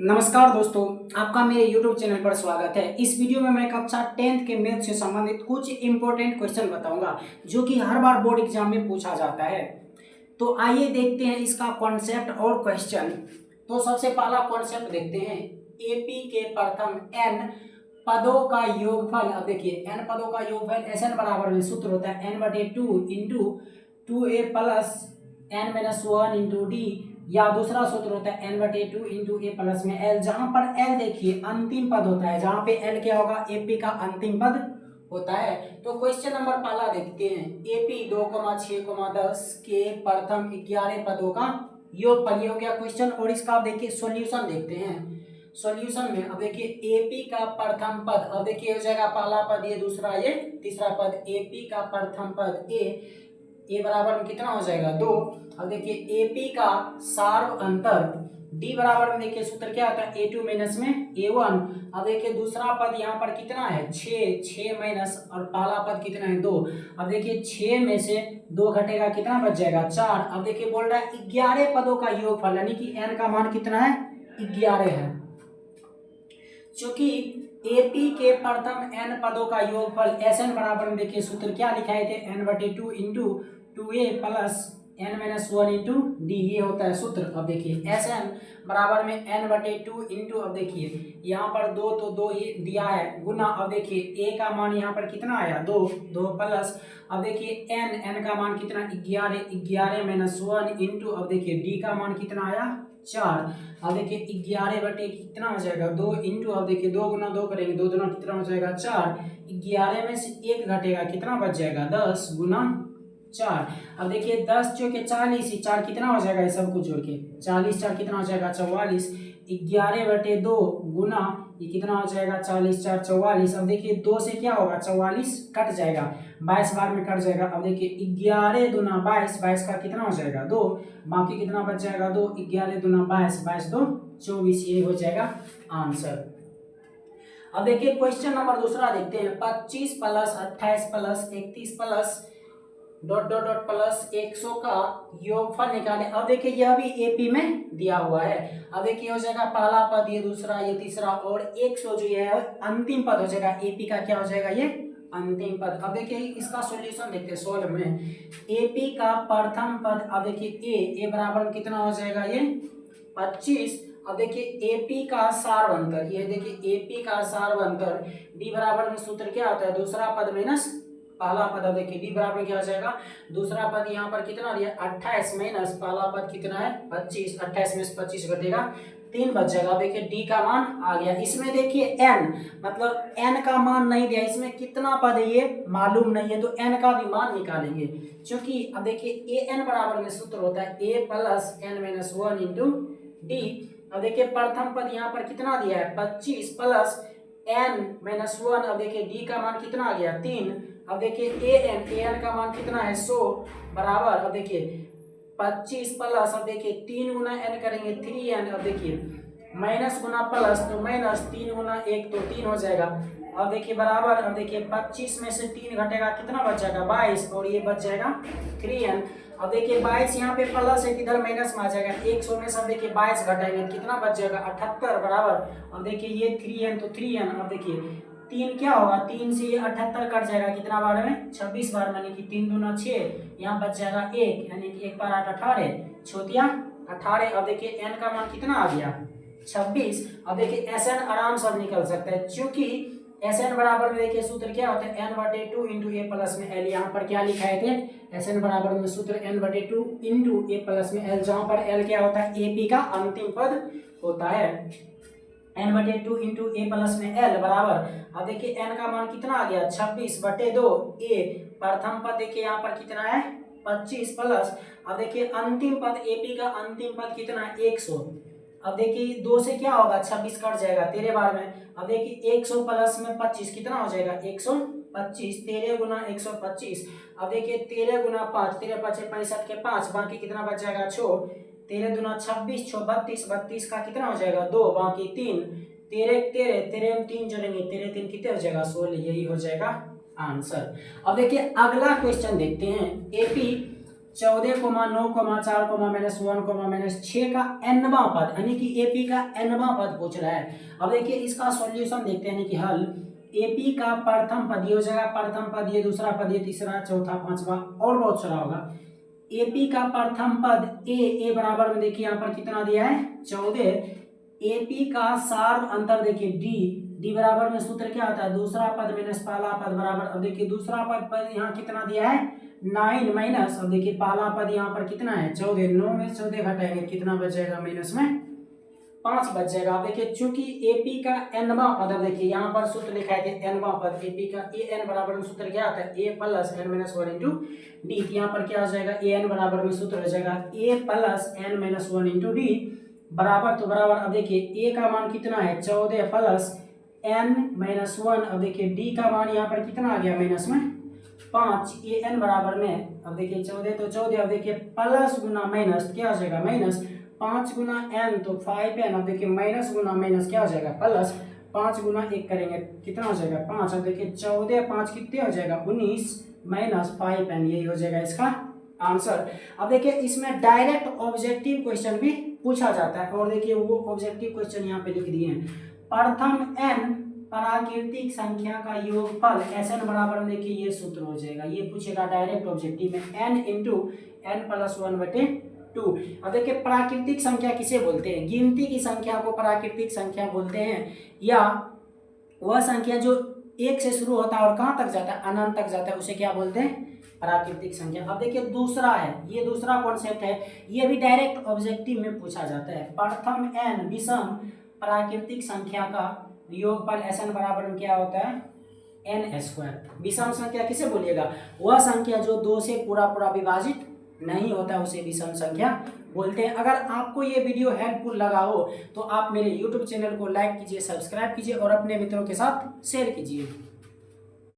नमस्कार दोस्तों, आपका मेरे YouTube चैनल पर स्वागत है। इस वीडियो में मैं कक्षा 10th के मैथ से संबंधित कुछ इंपॉर्टेंट क्वेश्चन बताऊंगा जो कि हर बार बोर्ड एग्जाम में पूछा जाता है। तो आइए देखते हैं इसका कॉन्सेप्ट और क्वेश्चन। तो सबसे पहला कॉन्सेप्ट देखते हैं। एपी के प्रथम n पदों का योगफल। अब देखिए n पदों का योगफल Sn बराबर में सूत्र होता है n/2 into 2a plus n-1 into D, या दूसरा सूत्र होता है n/2 इंटू ए प्लस में एल, जहां पर एल देखिए अंतिम पद होता है, जहां पे एल क्या होगा, एपी का अंतिम पद होता है। तो क्वेश्चन नंबर पहला देखते हैं। एपी 2,6,10 के प्रथम 11 पदों का योगफल, ये हो गया क्वेश्चन। और इसका आप देखिए सॉल्यूशन देखते हैं। सॉल्यूशन में अब देखिए एपी का प्रथम पद, अब देखिए हो जाएगा पहला पद ये, दूसरा ये, तीसरा पद। एपी का प्रथम पद ए बराबर में कितना हो जाएगा 2। अब देखिए एपी का सार्व अंतर डी बराबर में देखिए सूत्र क्या आता है a2 माइनस में a1। अब देखिए दूसरा पद यहाँ पर कितना है 6 माइनस, और पहला पद कितना है 2। अब देखिए 6 में से 2 घटेगा, कितना बच जाएगा 4। अब देखिए बोल रहा है 11 पदों का योगफल, यानी कि n का मान कितना है 11 है। चूंकि एपी के प्रथम n पदों का योगफल Sn बराबर में देखिए सूत्र क्या लिखाए थे n/2 into 2a plus n-1 into D, ये होता है सूत्र। अब देखिए Sn बराबर में n/2 इंटू, अब देखिए यहाँ पर 2 तो 2 ही दिया है, गुना। अब देखिए a का मान यहाँ पर कितना आया 2 प्लस, अब देखिए n का मान कितना 11 इंटू, अब देखिए d का मान कितना आया 4। अब देखिए 11 कितना हो जाएगा 2 इंटू, अब देखिए 2 गुना 2 करेंगे, 2 दूना कितना हो जाएगा 4। 11 में से 1 घटेगा, कितना बच जाएगा 10 गुना 4। अब देखिए 10 चौके 40, 4 कितना हो जाएगा, ये सब कुछ जोड़ के 40 4 कितना हो जाएगा 44। 11/2 गुना ये कितना हो जाएगा 40 4 44। अब देखिए 2 से क्या होगा 44 कट जाएगा, 22 बार में कट जाएगा। अब देखिए 11 दूना 22, 22 का कितना हो जाएगा 2, बाकी कितना बच जाएगा 2। 11 दूना 22, 22 2 24, ये हो जाएगा आंसर। अब देखिए क्वेश्चन नंबर दूसरा देखते हैं। 25 plus 28 plus 31 plus dot dot dot plus 100 का योगफल निकाले। अब देखिए यह भी एपी में दिया हुआ है। अब देखिए हो जाएगा पहला पद ये, दूसरा ये, तीसरा, और 100 जो है अंतिम पद हो जाएगा। एपी का क्या हो जाएगा ये अंतिम पद। अब देखिए इसका सॉल्यूशन देखते हैं। सोल्व में एपी का प्रथम पद, अब देखिए ए बराबर में कितना हो जाएगा ये 25। अब देखिए एपी का सार्वंतर, ये देखिए एपी का सार्वंतर डी बराबर में सूत्र क्या होता है दूसरा पद माइनस पहला पद। अब देखिए डी बराबर क्या हो जाएगा, दूसरा पद यहाँ पर कितना दिया 28 माइनस पहला पद कितना है 25। 28 में से 25 घटेगा 3 बच जाएगा। देखिए डी का मान आ गया। इसमें देखिए n मतलब n का मान नहीं दिया, इसमें कितना पद है ये मालूम नहीं है, तो n का भी मान निकालेंगे। क्योंकि अब देखिए an बराबर में सूत्र होता है a plus n-1 into D. अब देखिए प्रथम पद यहाँ पर कितना दिया है 25 प्लस n-1। अब देखिए डी का मान कितना आ गया 3। अब देखिए an का मान कितना है 100 बराबर, अब देखिए 25 प्लस, अब देखिए 3 गुना n करेंगे 3n। अब देखिए माइनस गुना प्लस, तो माइनस 3 गुना 1 तो 3 हो जाएगा। अब देखिए बराबर, अब देखिए 25 में से 3 घटेगा, कितना बच जाएगा 22, और ये बच जाएगा 3n। अब देखिए 22 यहाँ पे प्लस है, इधर माइनस में आ जाएगा। 100 में सब देखिए 22 घटाएंगे, कितना बच जाएगा 78 बराबर। अब देखिए ये 3n तो 3n। अब देखिए 3 क्या होगा, 3 से ये 78 कट जाएगा, कितना बार में 26 बार, यानी कि 3 दूना 6, यहाँ बच जाएगा 1, यानी कि 1 बार 8 18 छोटिया 18। अब देखिए n का मान कितना आ गया 26। अब देखिए Sn आराम से निकल सकता है, क्योंकि Sn बराबर में देखिए सूत्र क्या होता है n/2 इंटू ए प्लस में एल। यहाँ पर क्या लिखाए थे Sn बराबर में सूत्र n/2 इंटू ए प्लस में एल, जहाँ पर एल क्या होता है एपी का अंतिम पद होता है। n/2 इंटू ए प्लस में एल बराबर, अब देखिए n का मान कितना आ गया 26/2 ए, प्रथम पद देखिए यहाँ पर कितना है 25 प्लस, अब देखिए अंतिम पद एपी का अंतिम पद कितना है 100। अब देखिए 2 से क्या होगा 26 कट जाएगा 13 बार में। अब देखिए 100 प्लस में 25 कितना हो जाएगा 125, 13 गुना 125। अब देखिए 13 गुना 5, 13 5 65 के 5, बाकी कितना बच जाएगा 6। 13 दूना 26, 6 32, 32 का कितना हो जाएगा 2, बाकी 3। 13 13, 13 में 3 जोड़ेंगे, 13 3 कितने हो जाएगा 16, यही हो जाएगा आंसर। अब देखिए अगला क्वेश्चन देखते हैं। एपी 14,9,4,-1,-6 का nवां पद यानी कि एपी का nवां पद पूछ रहा है। अब देखिए इसका सॉल्यूशन देखते हैं कि हल एपी का प्रथम पद ये हो जाएगा, प्रथम पद ये, दूसरा पद ये, तीसरा, चौथा, पांचवा और बहुत सारा होगा। एपी का प्रथम पद ए बराबर में देखिए यहाँ पर कितना दिया है 14। एपी का सार अंतर देखिए डी बराबर में सूत्र क्या आता है, दूसरा पद माइनस पहला पद बराबर, अब देखिए दूसरा पद यहाँ कितना दिया है 9 माइनस, अब देखिए पहला पद यहाँ पर कितना है 14, 9 में 14 घटाएंगे कितना बचेगा, माइनस में 5 बच जाएगा। अब देखिए चूंकि एपी का nवां पद, अब देखिए यहाँ पर सूत्र लिखा है कि nवां पद एपी का एन बराबर में सूत्र क्या आता है A plus N minus 1 into D, यहाँ पर क्या हो जाएगा एन बराबर में सूत्र हो जाएगा A plus N minus 1 into D बराबर, तो बराबर अब देखिए ए का मान कितना है 14 प्लस एन माइनस 1, अब देखिए डी का मान यहाँ पर कितना आ गया माइनस में 5, ए एन बराबर में अब देखिए 14 तो 14, अब देखिए प्लस गुना माइनस क्या हो जाएगा माइनस 5 गुना एन तो 5n, अब देखिए माइनस गुना माइनस क्या हो जाएगा प्लस, 5 गुना 1 करेंगे कितना हो जाएगा 5, अब देखिए 14 5 कितने हो जाएगा 19 माइनस 5n, यही हो जाएगा इसका आंसर। अब देखिए इसमें डायरेक्ट ऑब्जेक्टिव क्वेश्चन भी पूछा जाता है और देखिए वो ऑब्जेक्टिव क्वेश्चन यहाँ पे लिख दिए हैं। प्रथम n प्राकृतिक संख्या का योगफल Sn बराबर में देखिए ये सूत्र हो जाएगा, ये पूछेगा डायरेक्ट ऑब्जेक्टिव में n इंटू n प्लस 1/2। अब देखिए प्राकृतिक संख्या किसे बोलते हैं, गिनती की संख्या को प्राकृतिक संख्या बोलते हैं, या वह संख्या जो 1 से शुरू होता है और कहाँ तक जाता है अनंत तक जाता है उसे क्या बोलते हैं प्राकृतिक संख्या। अब देखिए दूसरा है, ये दूसरा कॉन्सेप्ट है, ये भी डायरेक्ट ऑब्जेक्टिव में पूछा जाता है। प्रथम n विषम प्राकृतिक संख्या का योगफल Sn बराबर में क्या होता है n²। विषम संख्या किसे बोलिएगा, वह संख्या जो 2 से पूरा विभाजित नहीं होता उसे विषम संख्या बोलते हैं। अगर आपको ये वीडियो हेल्पफुल लगा हो तो आप मेरे YouTube चैनल को लाइक कीजिए, सब्सक्राइब कीजिए और अपने मित्रों के साथ शेयर कीजिए।